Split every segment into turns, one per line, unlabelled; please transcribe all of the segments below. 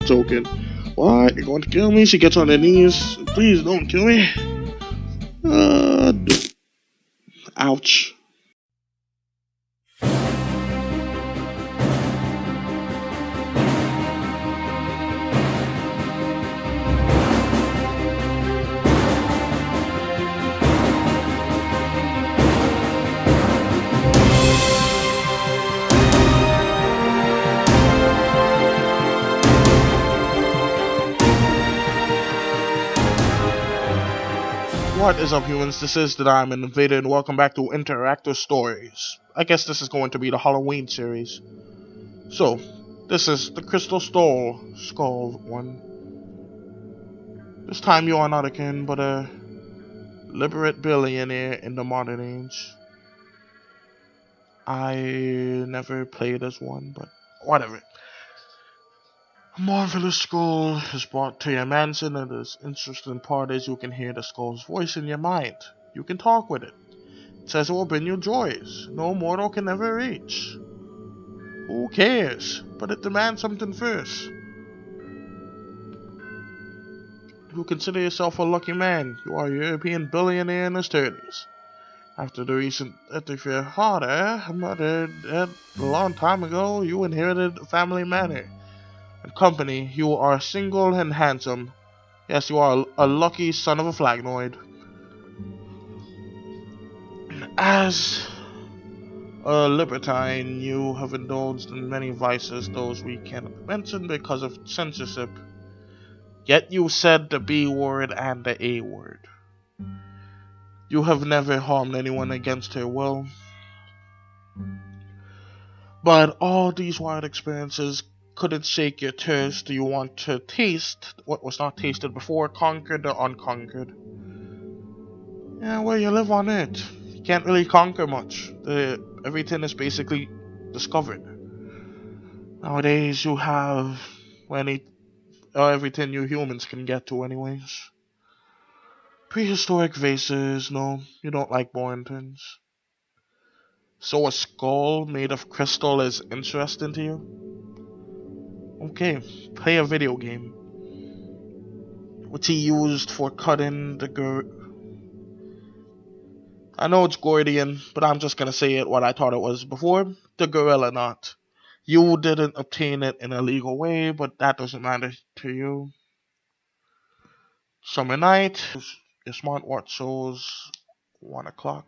Token. What? You're going to kill me? She gets on her knees. Please don't kill me. Uh, Ouch. What is up, humans? This is the Diamond Invader, and welcome back to Interactive Stories. I guess this is going to be the Halloween series. So, this is the Crystal Skull one. This time you are not a king, but a liberate billionaire in the modern age. I never played as one, but whatever. A marvelous skull is brought to your mansion, and the interesting part is you can hear the skull's voice in your mind. You can talk with it. It says it will bring you joys no mortal can ever reach. Who cares? But it demands something first. You consider yourself a lucky man. You are a European billionaire in his 30s. After the recent death of your father, murdered a long time ago, you inherited a family manor and company. You are single and handsome. Yes, you are a lucky son of a flagnoid. As a libertine, you have indulged in many vices, those we cannot mention because of censorship. Yet you said the B word and the A word. You have never harmed anyone against her will. But all these wild experiences couldn't shake your thirst. Do you want to taste what was not tasted before, conquer the unconquered? Yeah, well, you live on Earth. You can't really conquer much. Everything is basically discovered. Nowadays, you have everything you humans can get to, anyways. Prehistoric vases, no, you don't like boring things. So a skull made of crystal is interesting to you? Okay, play a video game. What's he used for cutting the I know it's Gordian, but I'm just gonna say it what I thought it was before. The gorilla knot. You didn't obtain it in a legal way, but that doesn't matter to you. Summer night. Your smartwatch shows 1 o'clock.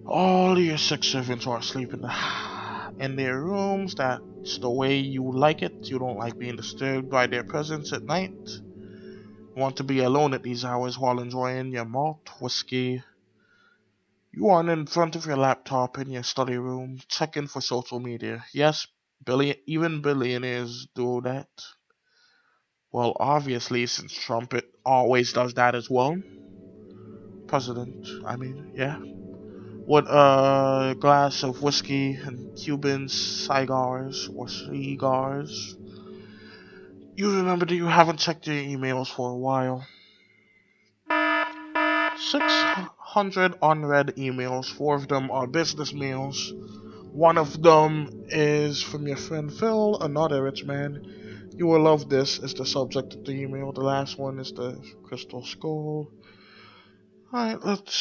All your 6 servants are asleep in their rooms. That's the way you like it. You don't like being disturbed by their presence at night. You want to be alone at these hours while enjoying your malt whiskey. You are in front of your laptop in your study room, checking for social media. Yes, even billionaires do that. Well, obviously, since Trump always does that as well. President, I mean, yeah. With a glass of whiskey and Cuban cigars or cigars. You remember that you haven't checked your emails for a while. 600 unread emails, 4 of them are business mails. One of them is from your friend Phil, another rich man. You will love this as the subject of the email. The last one is the Crystal Skull. Alright, let's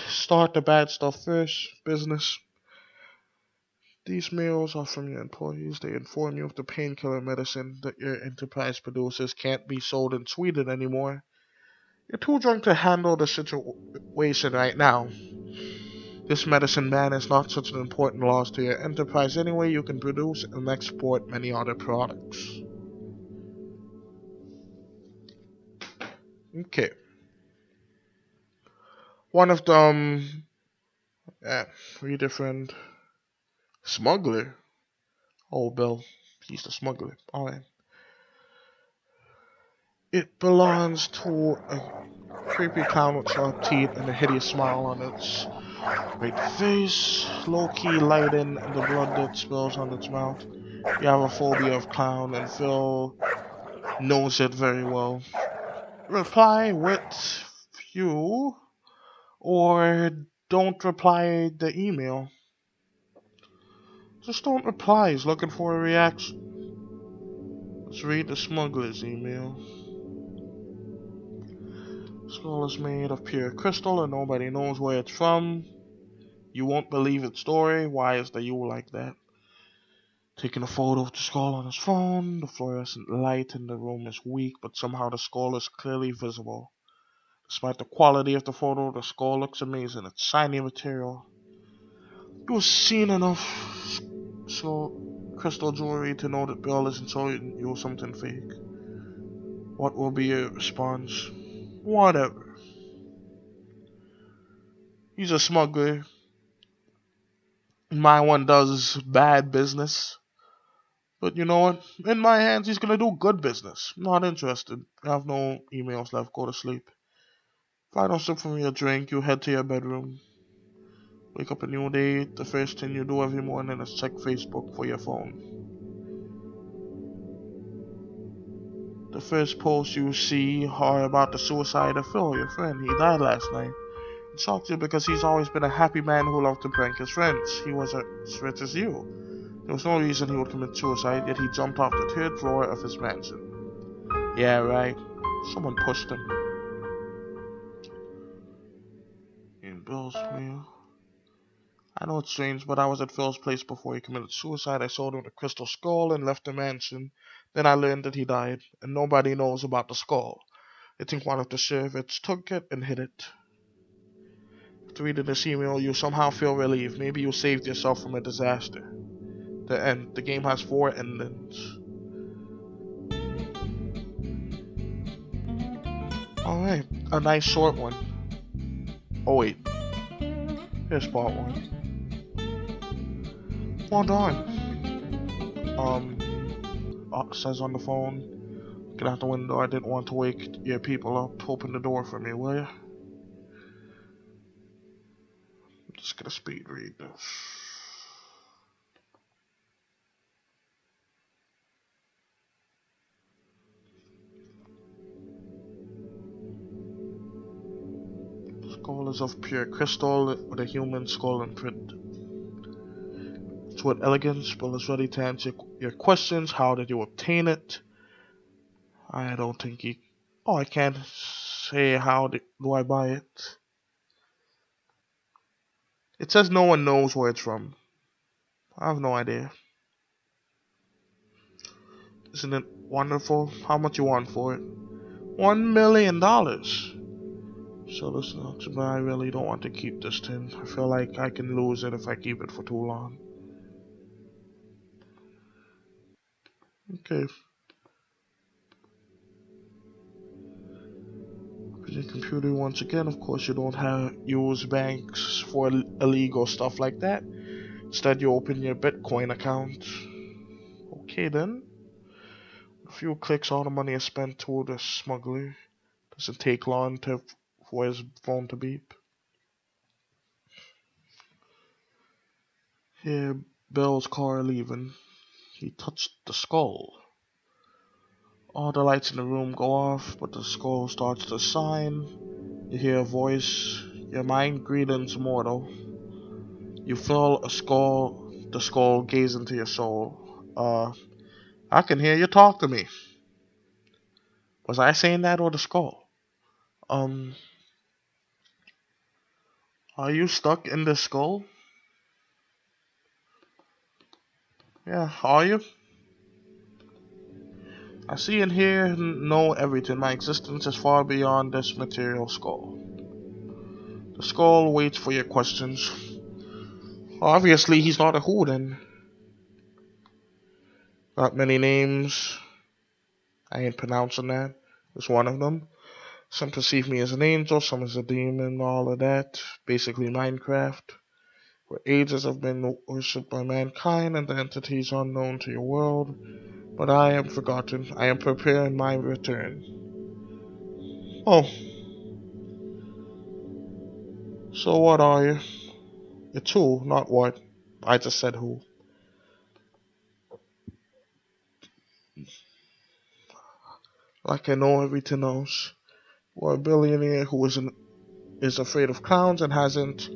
start the bad stuff first. Business. These mails are from your employees. They inform you of the painkiller medicine that your enterprise produces can't be sold in Sweden anymore. You're too drunk to handle the situation right now. This medicine ban is not such an important loss to your enterprise anyway. You can produce and export many other products. Okay. One of them, 3 different smuggler. Oh, Bill, he's the smuggler. Alright. It belongs to a creepy clown with sharp teeth and a hideous smile on its great face, low-key lighting and the blood that spills on its mouth. You have a phobia of clown, and Phil knows it very well. Reply with you, or don't reply the email. Just don't reply. He's looking for a reaction. Let's read the smuggler's email. Skull is made of pure crystal and nobody knows where it's from. You won't believe its story. Why is the you like that? Taking a photo of the skull on his phone. The fluorescent light in the room is weak, but somehow the skull is clearly visible. Despite the quality of the photo, the skull looks amazing. It's shiny material. You've seen enough crystal jewelry to know that Bill isn't showing you something fake. What will be your response? Whatever. He's a smuggler. My one does bad business. But you know what? In my hands, he's gonna do good business. Not interested. I have no emails left. Go to sleep. If I don't sip from your drink, you head to your bedroom. Wake up a new day. The first thing you do every morning is check Facebook for your phone. The first posts you see are about the suicide of Phil, your friend. He died last night. It shocks you because he's always been a happy man who loved to prank his friends. He was as rich as you. There was no reason he would commit suicide, yet he jumped off the 3rd floor of his mansion. Yeah, right. Someone pushed him. In Bill's mail. I know it's strange, but I was at Phil's place before he committed suicide. I sold him the crystal skull and left the mansion. Then I learned that he died, and nobody knows about the skull. I think one of the servants took it and hid it. After reading this email, you somehow feel relieved. Maybe you saved yourself from a disaster. The end. The game has 4 endings. Alright, a nice short one. Oh wait. Here's part 1. Hold on. Says on the phone. Get out the window. I didn't want to wake your people up. Open the door for me, will ya? I'm just gonna speed read this. The skull is of pure crystal with a human skull imprint. It's with elegance. Bill is ready to answer your questions. How did you obtain it? I don't think he... Oh, I can't say how do I buy it. It says no one knows where it's from. I have no idea. Isn't it wonderful? How much you want for it? $1 million. So this sucks, but I really don't want to keep this thing. I feel like I can lose it if I keep it for too long. Okay. Your computer once again. Of course, you don't use banks for illegal stuff like that. Instead, you open your Bitcoin account. Okay then. A few clicks, all the money is spent to the smuggler. Doesn't take long for his phone to beep. Here, Bill's car leaving. He touched the skull. All the lights in the room go off, but the skull starts to shine. You hear a voice. Your mind, greetings, mortal. You feel the skull gaze into your soul. I can hear you talk to me. Was I saying that or the skull? Are you stuck in the skull? Yeah, are you? I see and hear and know everything. My existence is far beyond this material skull. The skull waits for your questions. Obviously, he's not a who then. Got many names. I ain't pronouncing that. It's one of them. Some perceive me as an angel, some as a demon, all of that. Basically Minecraft. For ages I've been worshipped by mankind and the entities unknown to your world. But I am forgotten. I am preparing my return. Oh. So what are you? It's who, not what. I just said who. Like I know everything else. We're a billionaire who is afraid of clowns and hasn't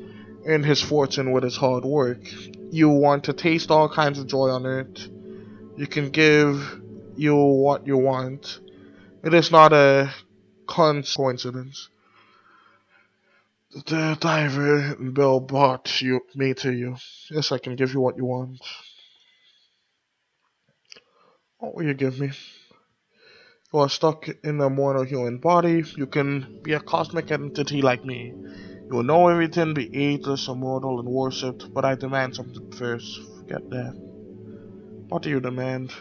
earned his fortune with his hard work. You want to taste all kinds of joy on earth. You can give you what you want. It is not a coincidence. The diver and Bill brought me to you. Yes, I can give you what you want. What will you give me? You are stuck in a mortal human body. You can be a cosmic entity like me. You will know everything, be ageless, immortal, and worshipped, but I demand something first. Forget that. What do you demand?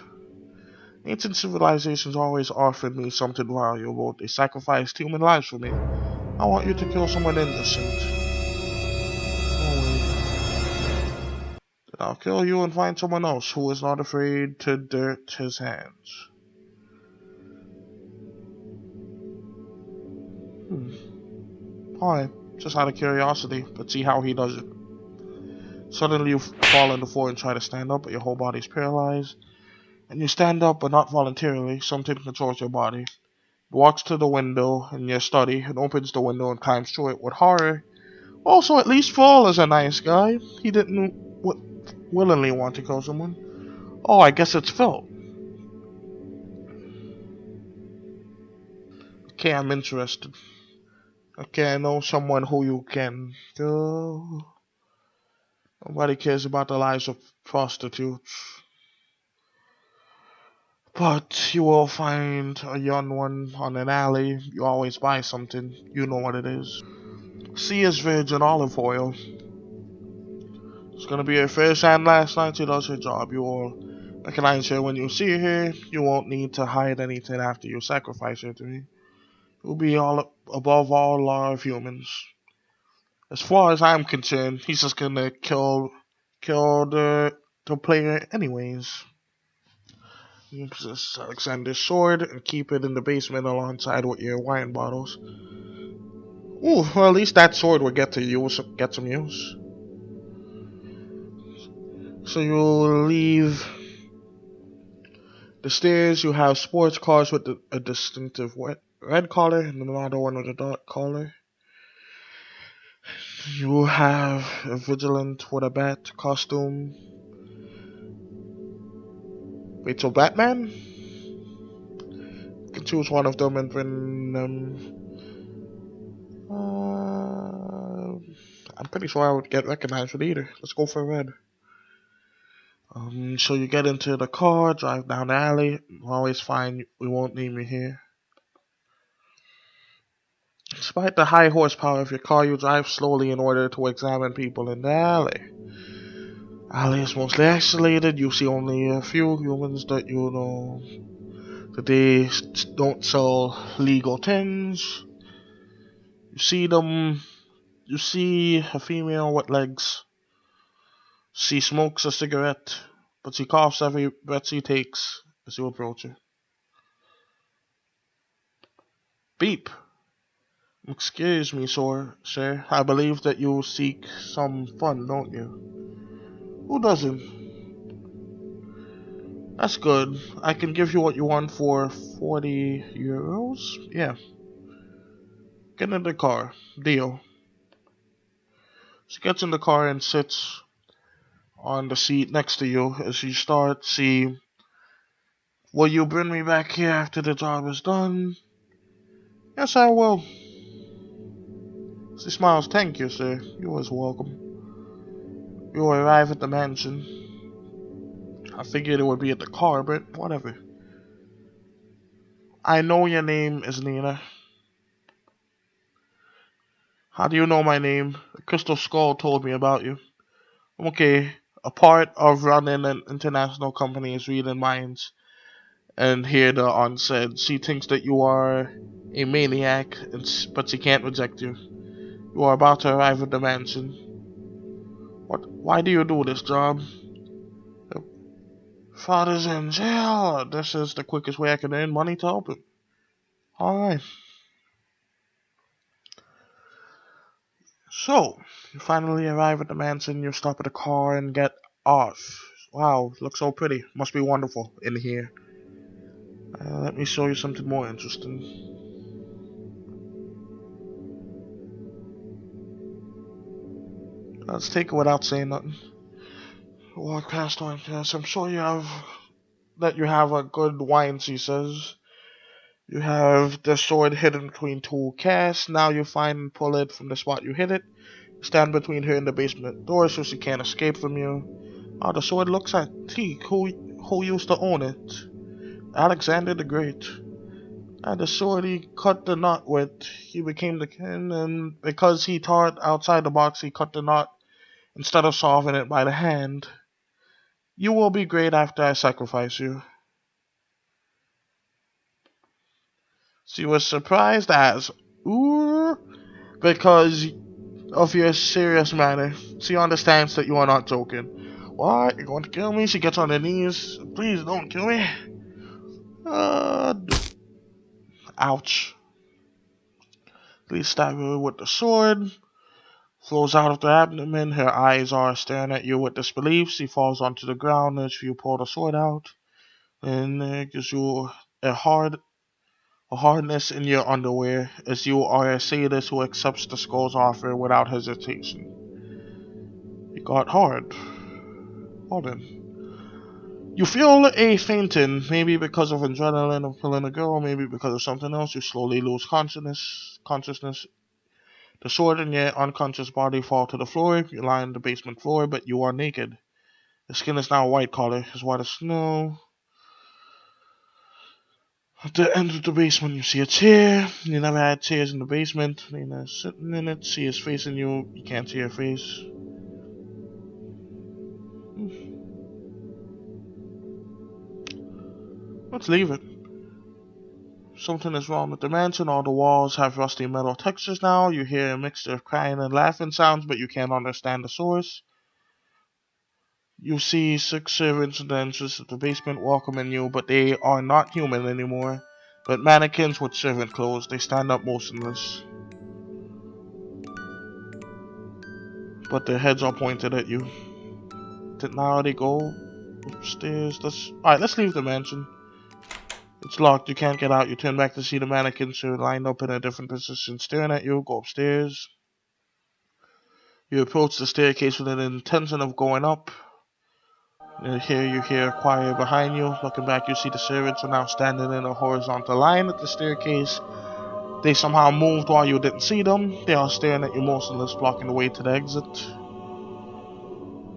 Ancient civilizations always offered me something valuable. They sacrificed human lives for me. I want you to kill someone innocent. Oh, wait. Then I'll kill you and find someone else who is not afraid to dirt his hands. Alright, just out of curiosity, but see how he does it. Suddenly you fall on the floor and try to stand up, but your whole body is paralyzed. And you stand up, but not voluntarily. Something controls your body. He walks to the window in your study and opens the window and climbs through it with horror. Also, at least Fall is a nice guy. He didn't willingly want to kill someone. Oh, I guess it's Phil. Okay, I'm interested. Okay, I know someone who you can kill. Nobody cares about the lives of prostitutes. But you will find a young one on an alley. You always buy something. You know what it is. Sea is virgin olive oil. It's gonna be her first and last night she does her job. You will recognize her when you see her. You won't need to hide anything after you sacrifice her to me. You'll be all above all law of humans. As far as I'm concerned, he's just gonna kill the player anyways. You possess Alexander's sword and keep it in the basement alongside with your wine bottles. Ooh, well, at least that sword will get some use. So you'll leave the stairs. You have sports cars with a distinctive red collar and another one with a dark collar. You have a vigilant with a bat costume. Wait, so Batman? You can choose one of them and bring them. I'm pretty sure I would get recognized with either. Let's go for red. So you get into the car, drive down the alley. Always fine. We won't need me here. Despite the high horsepower of your car, you drive slowly in order to examine people in the alley. Alley is mostly isolated. You see only a few humans that you know. That they don't sell legal things. You see them. You see a female with legs. She smokes a cigarette, but she coughs every breath she takes as you approach her. Beep. Excuse me, sir. I believe that you seek some fun, don't you? Who doesn't? That's good. I can give you what you want for 40 euros. Yeah. Get in the car. Deal. She gets in the car and sits on the seat next to you as you start. See, will you bring me back here after the job is done? Yes, I will. She smiles. Thank you, sir. You are welcome. You arrive at the mansion. I figured it would be at the car, but whatever. I know your name is Nina. How do you know my name? The Crystal Skull told me about you. Okay, a part of running an international company is reading minds. And here the aunt said she thinks that you are a maniac, but she can't reject you. You are about to arrive at the mansion. Why do you do this job? Father's in jail. This is the quickest way I can earn money to help him. Alright. So, you finally arrive at the mansion, you stop at the car and get off. Wow, looks so pretty. Must be wonderful in here. Let me show you something more interesting. Let's take it without saying nothing. Walk past one. Yes, I'm sure you have that you have a good wine, he says. You have the sword hidden between two casts. Now you find and pull it from the spot you hit it. Stand between her and the basement door so she can't escape from you. Oh, the sword looks antique. Who used to own it? Alexander the Great. And the sword he cut the knot with, he became the king, and because he taught outside the box, he cut the knot instead of solving it by the hand. You will be great after I sacrifice you. She was surprised as, ooh, because of your serious manner. She understands that you are not joking. What? You're going to kill me? She gets on her knees. Please don't kill me. Ouch. Please stab her with the sword. Flows out of the abdomen. Her eyes are staring at you with disbelief. She falls onto the ground as you pull the sword out. And it gives you a hardness in your underwear, as you are a sadist who accepts the skull's offer without hesitation. It got hard. Hold on. You feel a fainting, maybe because of adrenaline of killing a girl, maybe because of something else. You slowly lose consciousness. The sword and your unconscious body fall to the floor. You lie on the basement floor, but you are naked. The skin is now white color, as white as snow. At the end of the basement, you see a chair. You never had chairs in the basement. Nina's sitting in it. She is facing you. You can't see her face. Let's leave it. Something is wrong with the mansion. All the walls have rusty metal textures now. You hear a mixture of crying and laughing sounds, but you can't understand the source. You see 6 servants in the entrance of the basement welcoming you, but they are not human anymore, but mannequins with servant clothes. They stand up motionless, but their heads are pointed at you. Now they go upstairs. Let's leave the mansion. It's locked. You can't get out. You turn back to see the mannequins are lined up in a different position, staring at you. Go upstairs. You approach the staircase with an intention of going up. And here you hear a choir behind you. Looking back, you see the servants are now standing in a horizontal line at the staircase. They somehow moved while you didn't see them. They are staring at you motionless, blocking the way to the exit.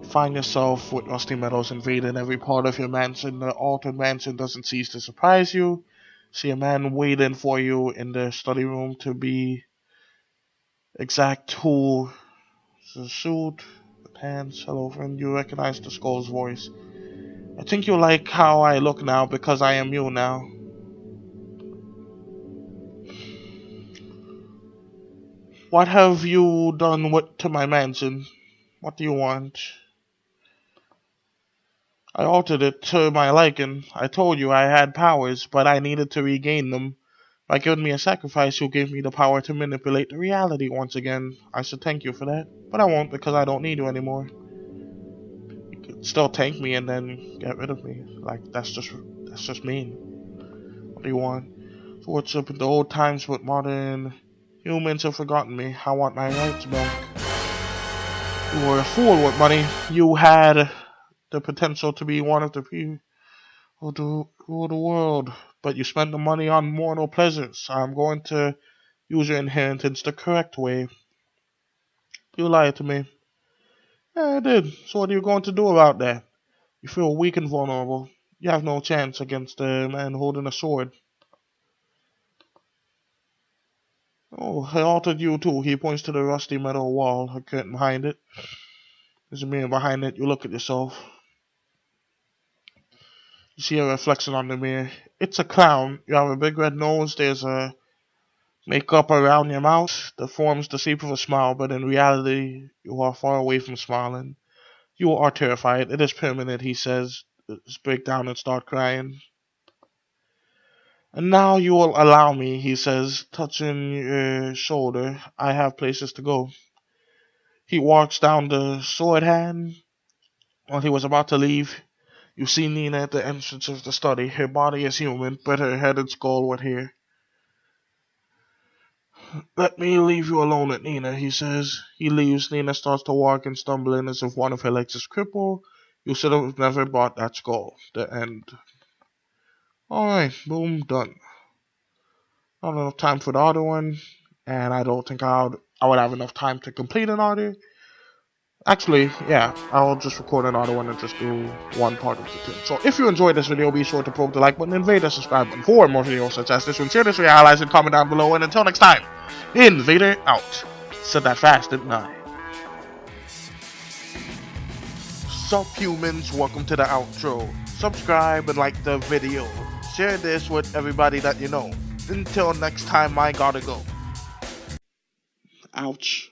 You find yourself with rusty metals invading every part of your mansion. The altered mansion doesn't cease to surprise you. See a man waiting for you in the study room to be exact who the suit, the pants, hello friend. You recognize the skull's voice. I think you like how I look now because I am you now. What have you done to my mansion? What do you want? I altered it to my liking. I told you I had powers, but I needed to regain them. By giving me a sacrifice, you gave me the power to manipulate the reality once again. I should thank you for that, but I won't because I don't need you anymore. You could still thank me and then get rid of me. Like, that's just mean. What do you want? So what's up with the old times with modern humans have forgotten me? I want my rights back. You were a fool with money. You had the potential to be one of the people who rule the world, but you spent the money on mortal pleasures. I'm going to use your inheritance the correct way. You lied to me. Yeah, I did. So what are you going to do about that? You feel weak and vulnerable. You have no chance against a man holding a sword. Oh, I altered you too. He points to the rusty metal wall, a curtain behind it. There's a mirror behind it. You look at yourself. You see a reflection on the mirror. It's a clown. You have a big red nose. There's a makeup around your mouth that forms the shape of a smile, but in reality, you are far away from smiling. You are terrified. It is permanent, he says. Just break down and start crying. And now you will allow me, he says, touching your shoulder. I have places to go. He walks down the sword hand. While he was about to leave, you see Nina at the entrance of the study. Her body is human, but her head and skull with hair. Let me leave you alone with Nina, he says. He leaves. Nina starts to walk and stumbling as if one of her legs is crippled. You should have never bought that skull. The end. Alright, boom, done. Not enough time for the other one, and I don't think I would have enough time to complete another. Actually, yeah, I'll just record another one and just do one part of the thing. So if you enjoyed this video, be sure to probe the like button, Invader, subscribe button for more videos such as this one. Share this with your allies and comment down below. And until next time, Invader out. Said that fast, didn't I? Sup humans, welcome to the outro. Subscribe and like the video. Share this with everybody that you know. Until next time, I gotta go. Ouch.